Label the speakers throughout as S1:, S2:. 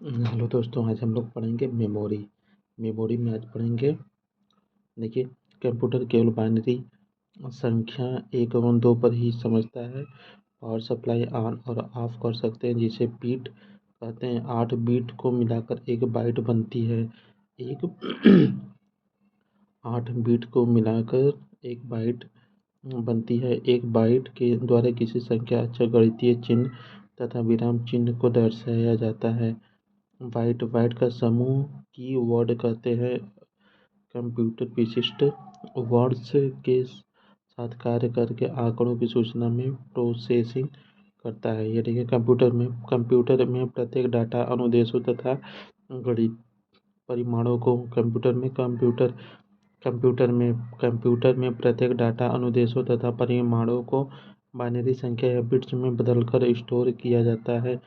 S1: Hello दोस्तों, आज हम लोग पढ़ेंगे मेमोरी। मेमोरी में आज पढ़ेंगे, देखिए, कंप्यूटर केवल बाइनरी संख्या 1 और 2 पर ही समझता है। पावर सप्लाई ऑन और ऑफ कर सकते हैं, जिसे बीट कहते हैं। 8 बीट को मिलाकर एक बाइट बनती है। एक 8 बीट को मिलाकर एक बाइट बनती है। एक बाइट के द्वारा किसी संख्या, अक्षर, गणितीय चिन्ह तथा विराम चिन्ह को दर्शाया जाता है। बाइट बाइट का समूह की वर्ड कहते हैं। कंप्यूटर विशिष्ट वर्ड्स के साथ कार्य करके आंकड़ों की सूचना में प्रोसेसिंग करता है। ये देखिए, कंप्यूटर में प्रत्येक डाटा अनुदेशों तथा गणित परिमाणों को कंप्यूटर में प्रत्येक डाटा अनुदेशों तथा परिमाणों को बाइनरी संख्या या बिट्स में बदलकर स्टोर किया जाता है।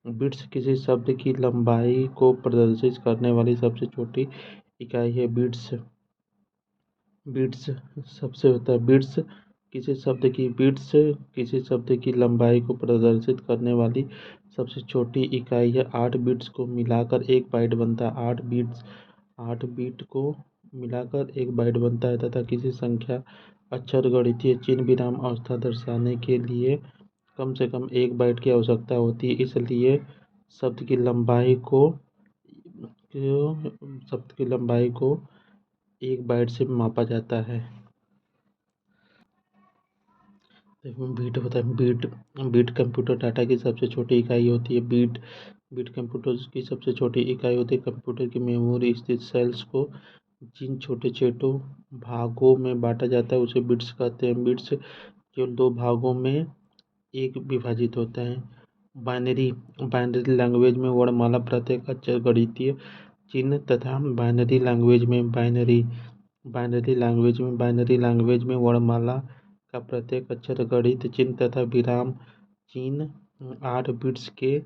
S1: बिट्स किसी शब्द की लंबाई को प्रदर्शित करने वाली सबसे छोटी इकाई है। बिट्स बिट्स सबसे होता है बिट्स किसी शब्द की लंबाई को प्रदर्शित करने वाली सबसे छोटी इकाई है। 8 बिट्स को मिलाकर एक बाइट बनता है। 8 बिट को मिलाकर एक बाइट बनता है तथा किसी संख्या, अक्षर, गणितीय चिन्ह, विराम अवस्था दर्शाने के लिए कम से कम एक बाइट की आवश्यकता होती है। इसलिए शब्द की लंबाई को एक बाइट से मापा जाता है। देखो, बीट होता है बीट बीट कंप्यूटर डाटा की सबसे छोटी इकाई होती है। बीट कंप्यूटर की सबसे छोटी इकाई होती है। कंप्यूटर की मेमोरी स्थित सेल्स को जिन छोटे छोटे भागों में बांटा जाता है उसे बिट्स कहते हैं। बिट्स केवल 2 भागों में एक विभाजित होता है। बाइनरी बाइनरी लैंग्वेज में वर्णमाला, प्रत्येक अक्षर, गणितीय चिन्ह तथा बाइनरी लैंग्वेज में वर्णमाला का प्रत्येक अक्षर, गणित चिन्ह तथा विराम चिन्ह 8 बिट्स के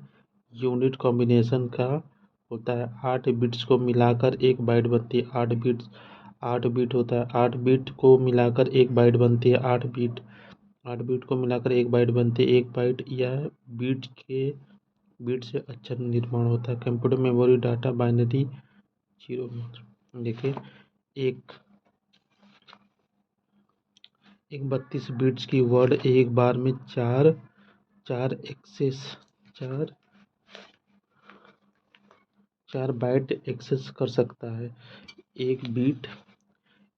S1: यूनिट कॉम्बिनेशन का होता है। 8 बिट्स को मिलाकर एक बाइट बनती है। 8 बिट होता है। 8 बिट को मिलाकर एक बाइट बनती है। 8 बिट को मिलाकर एक बाइट बनती है। एक बाइट या बिट से अक्षर निर्माण होता है। Computer memory data binary zero. देखिए, एक 32 बिट्स की वर्ड एक बार में चार बाइट एक्सेस कर सकता है। एक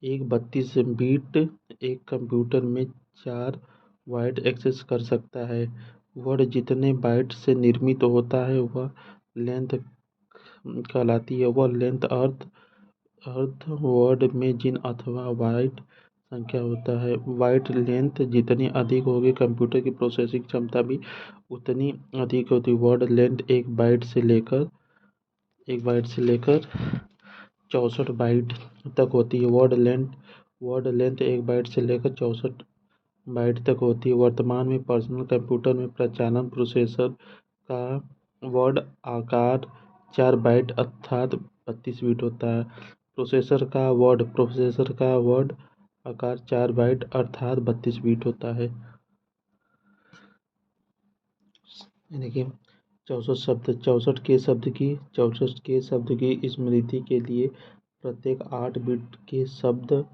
S1: 32 बिट एक कंप्यूटर में 4 बाइट एक्सेस कर सकता है। वर्ड जितने बाइट से निर्मित होता है वह लेंथ कहलाती है। वह लेंथ अर्थ वर्ड में जिन अथवा बाइट संख्या होता है। बाइट लेंथ जितनी अधिक होगी, कंप्यूटर की प्रोसेसिंग क्षमता भी उतनी अधिक होती है। वर्ड लेंथ एक बाइट से लेकर 64 बाइट तक होती है। वर्ड लेंथ एक बाइट से लेकर 64 बाइट तक होती है। वर्तमान में पर्सनल कंप्यूटर में प्रचलन प्रोसेसर का वर्ड आकार 4 बाइट अर्थात 32 बिट होता है। प्रोसेसर का वर्ड आकार 4 बाइट अर्थात 32 बिट होता है। देखिए, 64 के शब्द की स्मृति के लिए प्रत्येक 8 बिट के शब्द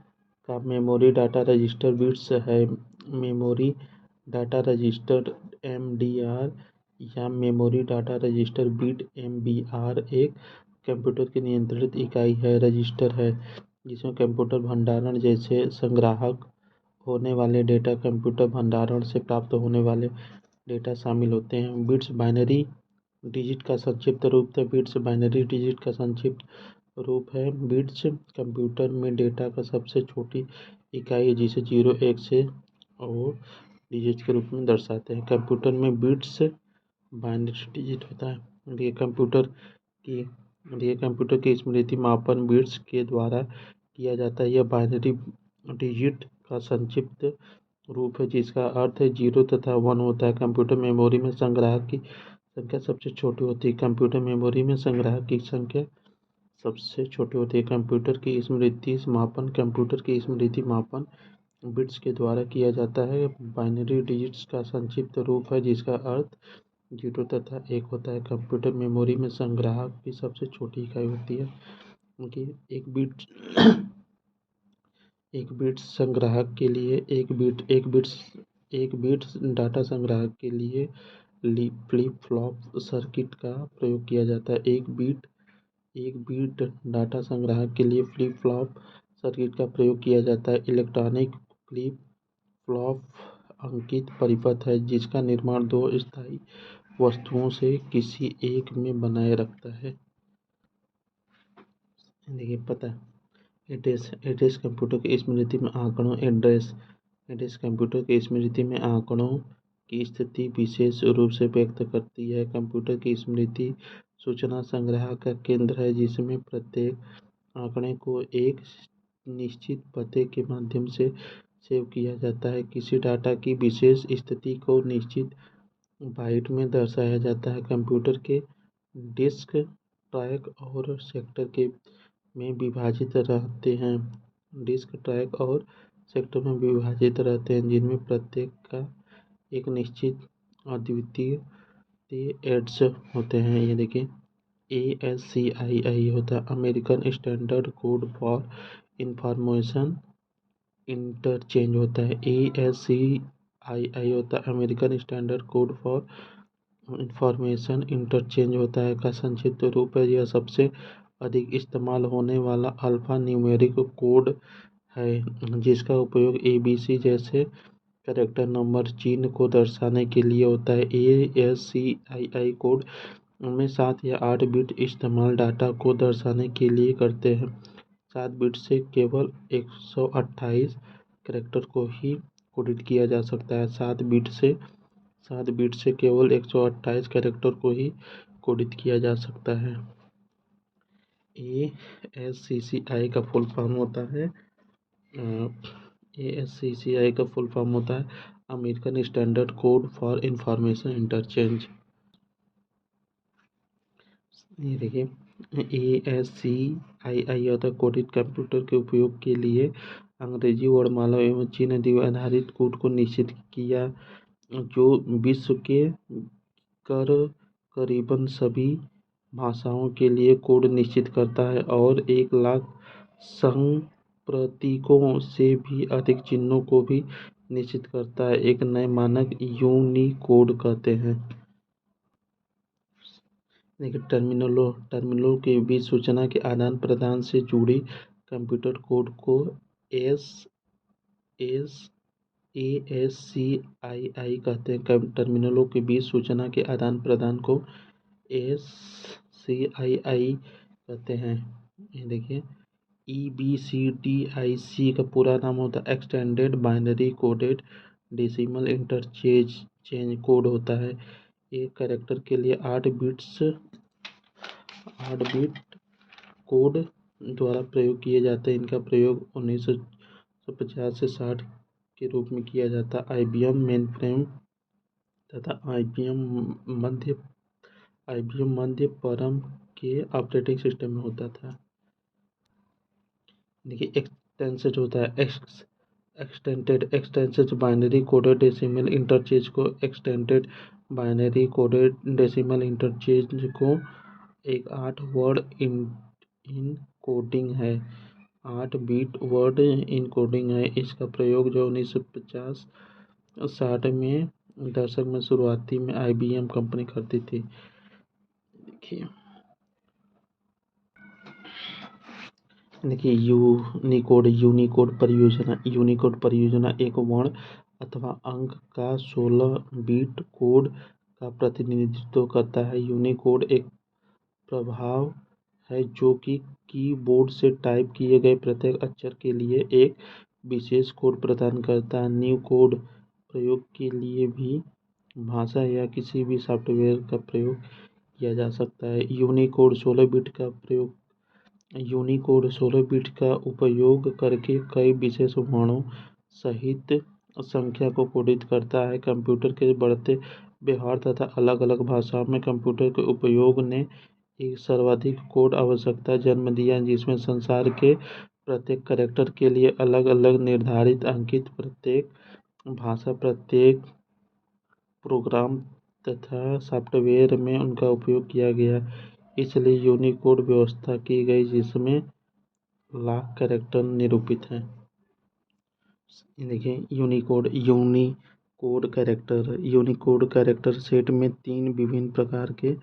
S1: का मेमोरी डाटा रजिस्टर बिट्स है। मेमोरी डाटा रजिस्टर MDR या memory data register bit MBR एक कंप्यूटर की नियंत्रित इकाई है। रजिस्टर है जिसमें कंप्यूटर भंडारण जैसे संग्राहक होने वाले डेटा, कंप्यूटर भंडारण से प्राप्त होने वाले डेटा शामिल होते हैं। बिट्स बाइनरी डिजिट का संक्षिप्त रूप है। बिट्स कंप्यूटर में डेटा का सबसे छोटी इकाई है जिसे 0 1 से और डिजिट के रूप में दर्शाते हैं। कंप्यूटर में बिट्स बाइनरी डिजिट होता है। ये कंप्यूटर की स्मृति मापन बिट्स के द्वारा किया जाता है। यह बाइनरी डिजिट का संक्षिप्त रूप है जिसका अर्थ है 0 तथा 1 होता है। कंप्यूटर मेमोरी में संग्राहक की संख्या सबसे छोटी होती है। कंप्यूटर की स्मृति मापन बिट्स के द्वारा किया जाता है। बाइनरी डिजिट्स का संक्षिप्त रूप है जिसका अर्थ 0 तथा 1 होता है। कंप्यूटर मेमोरी में संग्राहक की सबसे छोटी इकाई होती है, क्योंकि एक बिट संग्राहक के लिए एक बिट डाटा संग्राहक के लिए फ्लिप फ्लॉप सर्किट का प्रयोग किया जाता है। एक बिट डाटा संग्राहक के लिए फ्लिप फ्लॉप सर्किट का प्रयोग किया जाता है। इलेक्ट्रॉनिक फ्लिप फ्लॉप अंकित परिपथ है जिसका निर्माण दो स्थायी वस्तुओं से किसी एक में बनाए रखता है। देखिए पता है एड्रेस कंप्यूटर की स्मृति में आंकड़ों एड्रेस कंप्यूटर की स्मृति में आंकड़ों की स्थिति विशेष रूप से व्यक्त करती है। कंप्यूटर की स्मृति सूचना संग्रह का केंद्र है जिसमें प्रत्येक आंकड़े को एक निश्चित पते के माध्यम से सेव किया जाता है। किसी डाटा की विशेष स्थिति को निश्चित बाइट में दर्शाया जाता है। कंप्यूटर के डिस्क ट्रैक और सेक्टर के में विभाजित रहते हैं जिनमें प्रत्येक का एक निश्चित अद्वितीय एड्स होते हैं। ये देखिए ASCII होता है American standard code for information interchange होता है। ASCII होता है American standard code for information interchange होता है का संक्षिप्त रूप है। यह सबसे अधिक इस्तेमाल होने वाला अल्फा न्यूमेरिक कोड है जिसका उपयोग ABC जैसे कैरेक्टर नंबर चिन्ह को दर्शाने के लिए होता है। ASCII कोड में 7 या 8 बिट इस्तेमाल डाटा को दर्शाने के लिए करते हैं। 7 बिट से केवल 128 कैरेक्टर को ही कोडित किया जा सकता है। 7 बिट से केवल 128 कैरेक्टर को ही कोडित किया जा सकता है। ASCII का फुल फॉर्म होता है American standard code for information interchange. ये देखिए ASCII होता है कोडित कंप्यूटर के उपयोग के लिए अंग्रेजी वर्णमाला एवं चिन्ह आधारित कोड को निश्चित किया जो विश्व के करीबन सभी भाषाओं के लिए कोड निश्चित करता है और 1 लाख संप्रतीकों से भी अधिक चिन्हों को भी निश्चित करता है। एक नए मानक यूनिकोड कहते हैं। देखिए टर्मिनलों के बीच सूचना के आदान प्रदान से जुड़ी कंप्यूटर कोड को ASCII कहते हैं। टर्मिनलों के बीच सूचना के आदान प्रदान को ASCII कहते हैं। ये देखिए EBCDIC का पूरा नाम होता है extended binary coded decimal interchange code होता है। एक कैरेक्टर के लिए 8 बिट कोड द्वारा प्रयोग किए जाते हैं। इनका प्रयोग 1950 से 60 के रूप में किया जाता है। IBM मेनफ्रेम तथा IBM मध्य परम के ऑपरेटिंग सिस्टम में होता था। देखिए एक्सटेंसेज होता है एक्सटेंसेज बाइनरी कोडेड डेसिमल इंटरचेंज को extended binary coded decimal interchange को एक 8 वर्ड इनकोडिंग है 8 बिट वर्ड इनकोडिंग है। इसका प्रयोग जो 1950-60 में दशक में शुरुआती में IBM कंपनी करती थी। देखिए यूनिकोड परियोजना एक वर्ण अथवा अंक का 16 बिट कोड का प्रतिनिधित्व करता है। यूनिकोड एक प्रभाव है जो कि कीबोर्ड से टाइप किए गए प्रत्येक अक्षर के लिए एक विशेष कोड प्रदान करता है। न्यू कोड प्रयोग के लिए भी भाषा या किसी भी सॉफ्टवेयर का प्रयोग किया जा सकता है। यूनिकोड 16 बिट का उपयोग करके कई विशेष वर्णों सहित संख्या को कोडित करता है। कंप्यूटर के बढ़ते व्यवहार तथा अलग अलग भाषाओं में कंप्यूटर के उपयोग ने एक सर्वाधिक कोड आवश्यकता जन्म दिया जिसमें संसार के प्रत्येक कैरेक्टर के लिए अलग अलग निर्धारित अंकित प्रत्येक भाषा प्रत्येक प्रोग्राम तथा सॉफ्टवेयर में उनका उपयोग किया गया, इसलिए यूनिकोड व्यवस्था की गई जिसमें लाख कैरेक्टर निरूपित हैं। देखिए यूनिकोड कैरेक्टर सेट में 3 विभिन्न प्रकार के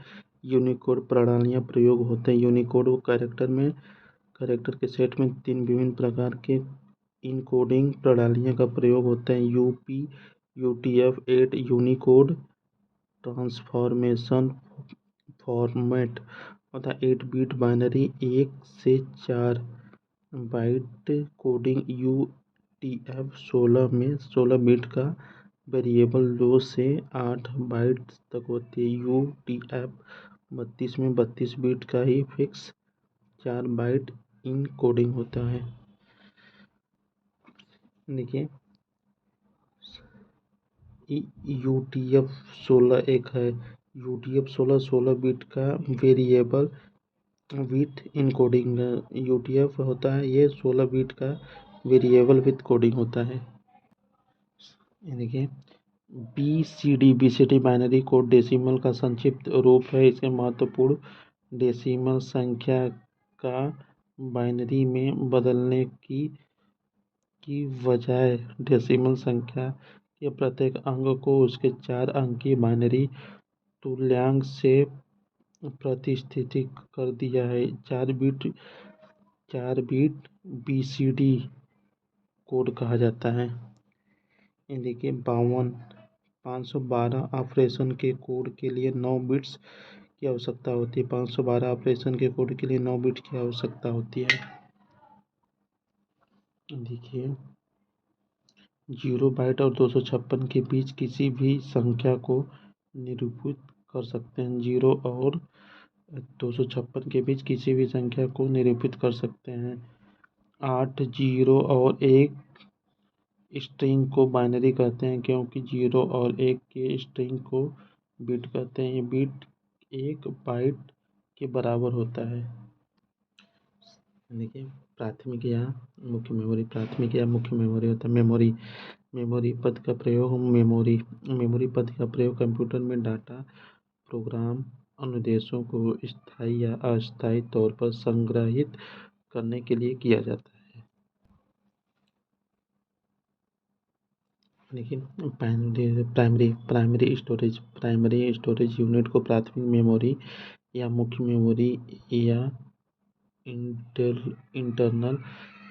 S1: यूनिकोड प्रणालियाँ प्रयोग होते हैं। यूनिकोड कैरेक्टर के सेट में 3 विभिन्न प्रकार के इनकोडिंग प्रणालियों का प्रयोग होता है। UP UTF-8 Unicode transformation format तथा 8 बिट बाइनरी 1 से 4 बाइट कोडिंग UTF-16 में 16 बिट का वेरिएबल 2 से 8 बाइट तक होती है। UTF-32 में 32 बिट का ही फिक्स 4 बाइट इनकोडिंग होता है। देखिए UTF-16 एक है। UTF-16 16 बिट का वेरिएबल विथ इनकोडिंग UTF होता है, ये 16 बिट का वेरिएबल विथ कोडिंग होता है। देखिए BCD बाइनरी कोड डेसिमल का संक्षिप्त रूप है। इसके महत्वपूर्ण डेसिमल संख्या का बाइनरी में बदलने की बजाय डेसिमल संख्या के प्रत्येक अंक को उसके 4 अंकीय बाइनरी तुल्यांक से प्रतिस्थापित कर दिया है। 4 बिट BCD कोड कहा जाता है। देखिए 512 ऑपरेशन के कोड के लिए 9 बिट्स की आवश्यकता होती है। 512 ऑपरेशन के कोड के लिए 9 बिट की आवश्यकता होती है। देखिए 0 बाइट और 256 के बीच किसी भी संख्या को निरूपित कर सकते हैं। 0 और 256 के बीच किसी भी संख्या को निरूपित कर सकते हैं। 8 0 और 1 स्ट्रिंग को बाइनरी कहते हैं क्योंकि 0 और 1 के स्ट्रिंग को बिट कहते हैं। ये बिट 1 बाइट के बराबर होता है। देखिए प्राथमिक या मुख्य मेमोरी। प्राथमिक या मुख्य मेमोरी होता है। मेमोरी पद का प्रयोग मेमोरी पद का प्रयोग कंप्यूटर में डाटा, प्रोग्राम, अनुदेशों को स्थायी या अस्थायी तौर पर संग्रहित करने के लिए किया जाता है। लेकिन प्राइमरी स्टोरेज यूनिट को प्राथमिक मेमोरी या मुख्य मेमोरी या इंटरनल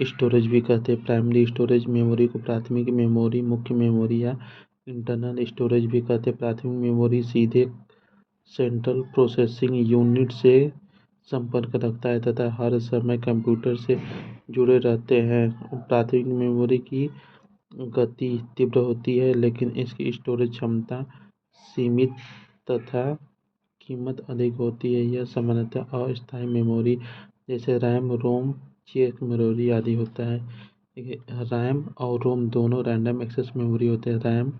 S1: स्टोरेज भी कहते हैं। प्राइमरी स्टोरेज मेमोरी को प्राथमिक मेमोरी, मुख्य मेमोरी या इंटरनल स्टोरेज भी कहते हैं। प्राथमिक मेमोरी सीधे सेंट्रल प्रोसेसिंग यूनिट से संपर्क रखता है तथा हर समय कंप्यूटर से जुड़े रहते हैं। प्राथमिक मेमोरी की गति तीव्र होती है लेकिन इसकी स्टोरेज क्षमता सीमित तथा कीमत अधिक होती है। यह सामान्यतः अस्थायी मेमोरी जैसे रैम, रोम, चेक मेमोरी आदि होता है। देखिए रैम और रोम दोनों रैंडम एक्सेस मेमोरी होते हैं। रैम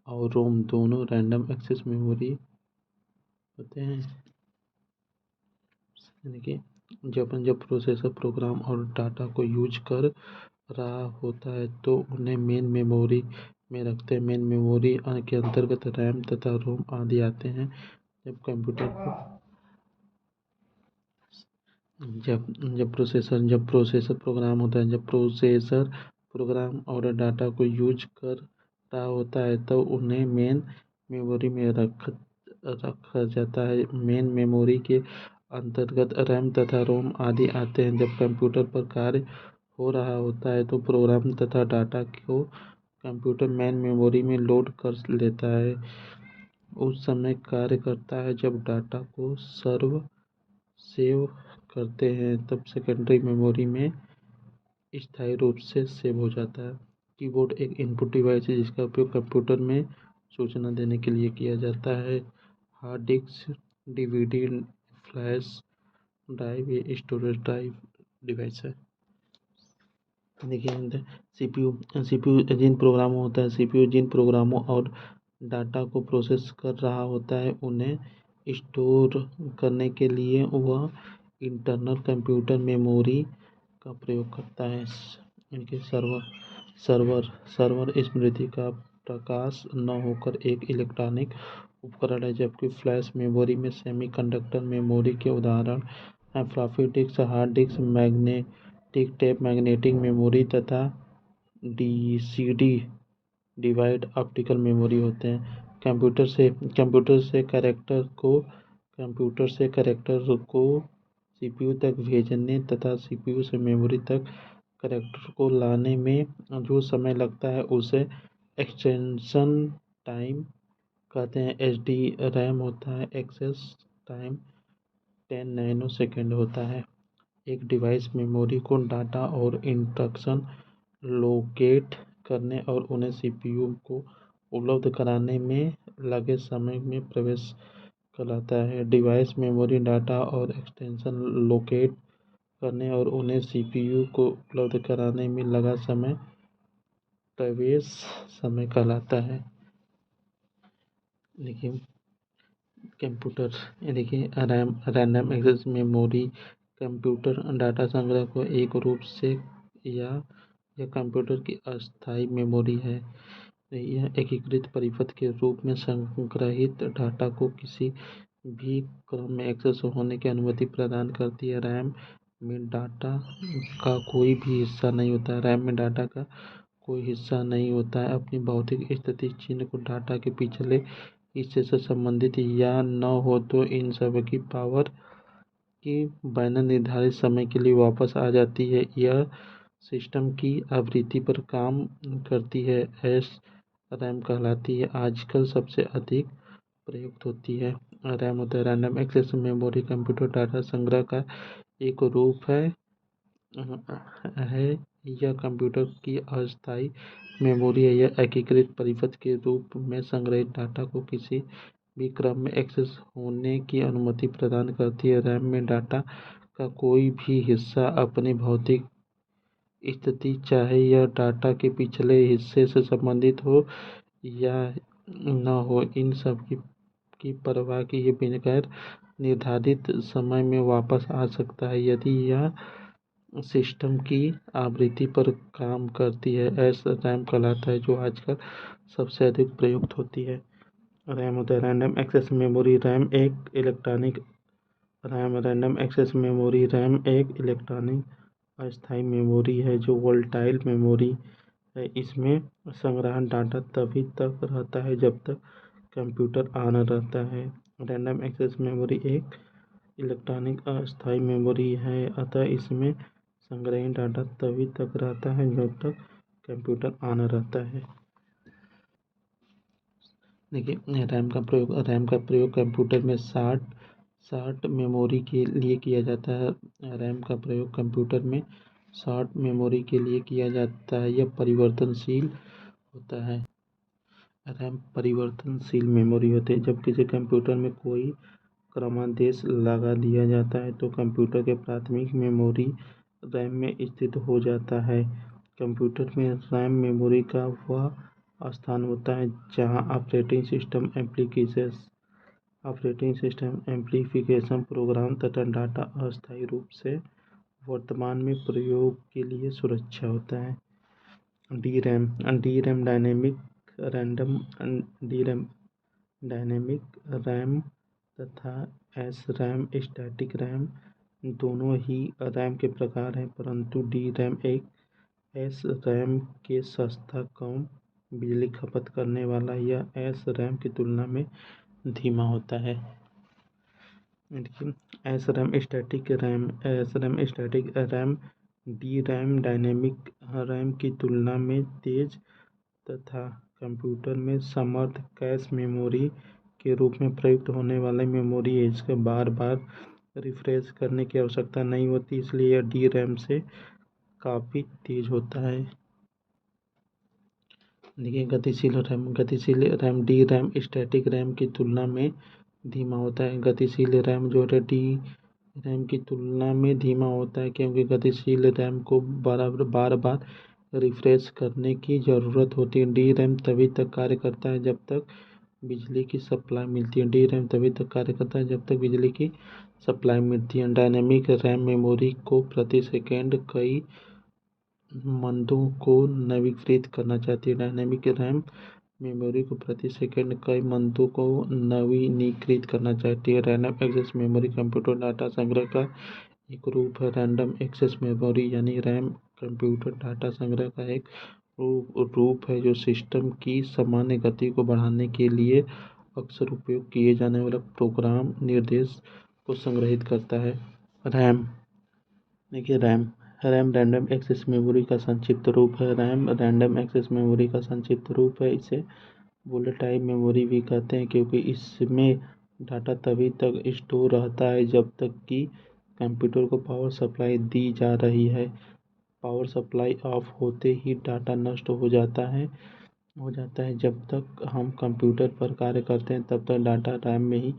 S1: और रोम दोनों रैंडम एक्सेस मेमोरी होते हैं। देखिए जब प्रोसेसर प्रोग्राम और डाटा को यूज कर रहा होता है तो उन्हें मेन मेमोरी में रखते हैं। मेन मेमोरी के अंतर्गत रैम तथा रोम आदि आते हैं। जब प्रोसेसर प्रोग्राम होता है, जब प्रोसेसर प्रोग्राम और डाटा को यूज कर रहा होता है तो उन्हें मेन मेमोरी में रखा जाता है। मेन मेमोरी के अंतर्गत रैम तथा रोम आदि आते हैं। जब कंप्यूटर पर कार्य हो रहा होता है तो प्रोग्राम तथा डाटा को कंप्यूटर मेन मेमोरी में लोड कर लेता है। उस समय कार्य करता है जब डाटा को सेव करते हैं तब सेकेंडरी मेमोरी में स्थायी रूप से सेव हो जाता है। कीबोर्ड एक इनपुट डिवाइस है जिसका उपयोग कंप्यूटर में सूचना देने के लिए किया जाता है। Hard disk, DVD, flash drive ये स्टोरेज ड्राइव डिवाइस है। देखिए CPU जिन प्रोग्रामों होता है CPU जिन प्रोग्रामों और डाटा को प्रोसेस कर रहा होता है उन्हें स्टोर करने के लिए वह इंटरनल कंप्यूटर मेमोरी का प्रयोग करता है। इनके सर्वर स्मृति का प्रकाश न होकर एक इलेक्ट्रॉनिक उपकरण है, जबकि फ्लैश मेमोरी में सेमीकंडक्टर मेमोरी के उदाहरण हैं floppy disk, hard disk, magnetic tape, magnetic memory तथा डीसीडी डिवाइड ऑप्टिकल मेमोरी होते हैं। कंप्यूटर से कैरेक्टर को सीपीयू तक भेजने तथा सीपीयू से मेमोरी तक कैरेक्टर को लाने में जो समय लगता है उसे एक्सटेंशन टाइम कहते हैं। एचडी रैम होता है, एक्सेस टाइम 10 नैनो सेकेंड होता है। एक डिवाइस मेमोरी को डाटा और इंस्ट्रक्शन लोकेट करने और उन्हें सीपीयू को उपलब्ध कराने में लगे समय में प्रवेश कहलाता है। डिवाइस मेमोरी डाटा और एक्सटेंशन लोकेट करने और उन्हें सीपीयू को उपलब्ध कराने में लगा समय प्रवेश समय कहलाता है। देखिए कंप्यूटर देखिए random access memory computer data संग्रह को एक रूप से या यह कंप्यूटर की अस्थायी मेमोरी है। यह एकीकृत परिपथ के रूप में संग्रहित डाटा को किसी भी क्रम में एक्सेस होने की अनुमति प्रदान करती है। रैम में डाटा का कोई भी हिस्सा नहीं होता है। रैम में डाटा का कोई हिस्सा नहीं होता है। अपनी भौतिक स्थिति चिन्ह को डाटा के पिछले हिस्से से संबंधित या न हो तो इन सब की पावर की बैनर निर्धारित समय के लिए वापस आ जाती है। यह सिस्टम की आवृत्ति पर काम करती है। एस रैम कहलाती है। आजकल सबसे अधिक प्रयुक्त होती है। रैम होता है random access memory computer data संग्रह का एक रूप है। यह कंप्यूटर की अस्थायी मेमोरी है। यह एकीकृत परिपथ के रूप में संग्रहित डाटा को किसी भी क्रम में एक्सेस होने की अनुमति प्रदान करती है। रैम में डाटा का कोई भी हिस्सा अपनी भौतिक स्थिति, चाहे यह डाटा के पिछले हिस्से से संबंधित हो या न हो, इन सब की परवाह किए बगैर निर्धारित समय में वापस आ सकता है यदि यह सिस्टम की आवृत्ति पर काम करती है। एस रैम कहलाता है, जो आजकल सबसे अधिक प्रयुक्त होती है। रैम होता है रैंडम एक्सेस मेमोरी रैम एक इलेक्ट्रॉनिक अस्थायी मेमोरी है जो वोलेटाइल मेमोरी है। इसमें संग्रहण डाटा तभी तक रहता है जब तक कंप्यूटर ऑन रहता है। रैंडम एक्सेस मेमोरी एक इलेक्ट्रॉनिक अस्थायी मेमोरी है, अतः इसमें संग्रहित डाटा तभी तक रहता है जब तक कंप्यूटर ऑन रहता है। देखिए रैम का प्रयोग कंप्यूटर में शॉर्ट मेमोरी के लिए किया जाता है। रैम का प्रयोग कंप्यूटर में शॉर्ट मेमोरी के लिए किया जाता है। यह परिवर्तनशील होता है। रैम परिवर्तनशील मेमोरी होती है। जब किसी कंप्यूटर में कोई क्रमादेश लगा दिया जाता है तो कंप्यूटर के प्राथमिक मेमोरी रैम में स्थित हो जाता है। कंप्यूटर में रैम मेमोरी का वह स्थान होता है जहां ऑपरेटिंग सिस्टम एप्लीकेशन प्रोग्राम तथा डाटा अस्थायी रूप से वर्तमान में प्रयोग के लिए सुरक्षा होता है। डी रैम डायनेमिक रैम तथा एस रैम स्टैटिक रैम दोनों ही रैम के प्रकार हैं, परंतु डी रैम एक एस रैम के सस्ता, कम बिजली खपत करने वाला या एस रैम की तुलना में धीमा होता है। S RAM static RAM D RAM dynamic RAM की तुलना में तेज तथा कंप्यूटर में समर्थ कैश मेमोरी के रूप में प्रयुक्त होने वाला मेमोरी है। इसका बार बार रिफ्रेश करने की आवश्यकता नहीं होती, इसलिए यह डी रैम से काफ़ी तेज होता है। देखिए गतिशील RAM D RAM static RAM की तुलना में धीमा होता है। गतिशील रैम जो है डी रैम की तुलना में धीमा होता है क्योंकि गतिशील रैम को बार बार रिफ्रेश करने की ज़रूरत होती है। डी रैम तभी तक कार्य करता है जब तक बिजली की सप्लाई मिलती है। डी रैम तभी तक कार्य करता है जब तक बिजली की सप्लाई मिलती है। डायनेमिक रैम मेमोरी को प्रति सेकेंड कई मंदों को नवीकृत करना चाहती है। डायनेमिक रैम मेमोरी को प्रति सेकंड कई मंतों को नवीनीकृत करना चाहती है। Random access memory computer data संग्रह का एक रूप है। रैंडम एक्सेस मेमोरी यानी रैम कंप्यूटर डाटा संग्रह का एक रूप है जो सिस्टम की सामान्य गति को बढ़ाने के लिए अक्सर उपयोग किए जाने वाले प्रोग्राम निर्देश को संग्रहित करता है। रैम देखिए रैम रैंडम एक्सेस मेमोरी का संक्षिप्त रूप है। रैम रैंडम एक्सेस मेमोरी का संक्षिप्त रूप है। इसे वोलेटाइल मेमोरी भी कहते हैं क्योंकि इसमें डाटा तभी तक स्टोर रहता है जब तक कि कंप्यूटर को पावर सप्लाई दी जा रही है। पावर सप्लाई ऑफ होते ही डाटा नष्ट हो जाता है। जब तक हम कंप्यूटर पर कार्य करते हैं तब तक डाटा रैम में ही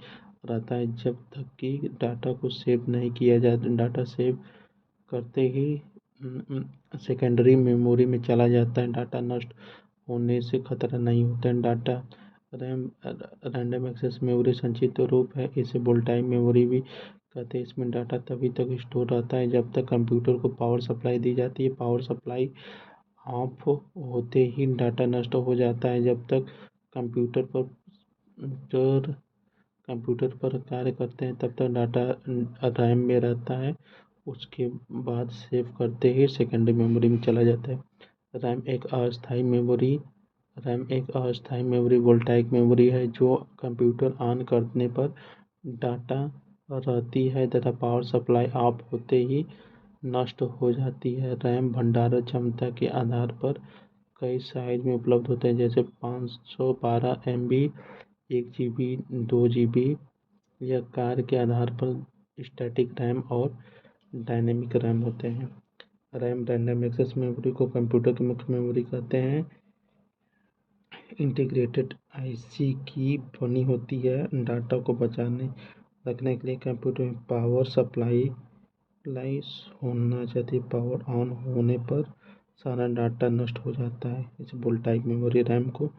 S1: रहता है जब तक कि डाटा को सेव नहीं किया जाता। डाटा सेव करते ही सेकेंडरी मेमोरी में चला जाता है। डाटा नष्ट होने से खतरा नहीं होता है। Data RAM random access memory संक्षिप्त रूप है। इसे वोलेटाइल मेमोरी भी कहते हैं। इसमें डाटा तभी तक स्टोर रहता है जब तक कंप्यूटर को पावर सप्लाई दी जाती है। पावर सप्लाई ऑफ होते ही डाटा नष्ट हो जाता है जब तक कंप्यूटर पर जब कंप्यूटर पर कार्य करते हैं तब तक डाटा रैम में रहता है। उसके बाद सेव करते ही सेकेंडरी मेमोरी में चला जाता है। रैम एक अस्थायी मेमोरी वोल्टाइक मेमोरी है जो कंप्यूटर ऑन करने पर डाटा रहती है तथा पावर सप्लाई ऑफ होते ही नष्ट हो जाती है। रैम भंडारण क्षमता के आधार पर कई साइज में उपलब्ध होते हैं जैसे 512 MB, 1 GB, 2 GB। यह कार्य के आधार पर स्टैटिक रैम और डायनेमिक रैम होते हैं। रैम रैंडम एक्सेस मेमोरी को कंप्यूटर की मुख्य मेमोरी कहते हैं। इंटीग्रेटेड आईसी की बनी होती है। डाटा को बचाने रखने के लिए कंप्यूटर में पावर सप्लाई होना चाहिए। पावर ऑन होने पर सारा डाटा नष्ट हो जाता है। इस वोल्टाइक मेमोरी रैम को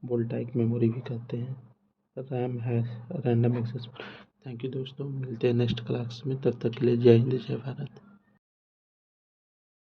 S1: वोल्टाइक मेमोरी भी कहते हैं। रैम है रैंडम एक्सेस। थैंक यू दोस्तों, मिलते हैं नेक्स्ट क्लास में। तब तक के लिए जय हिंद जय भारत।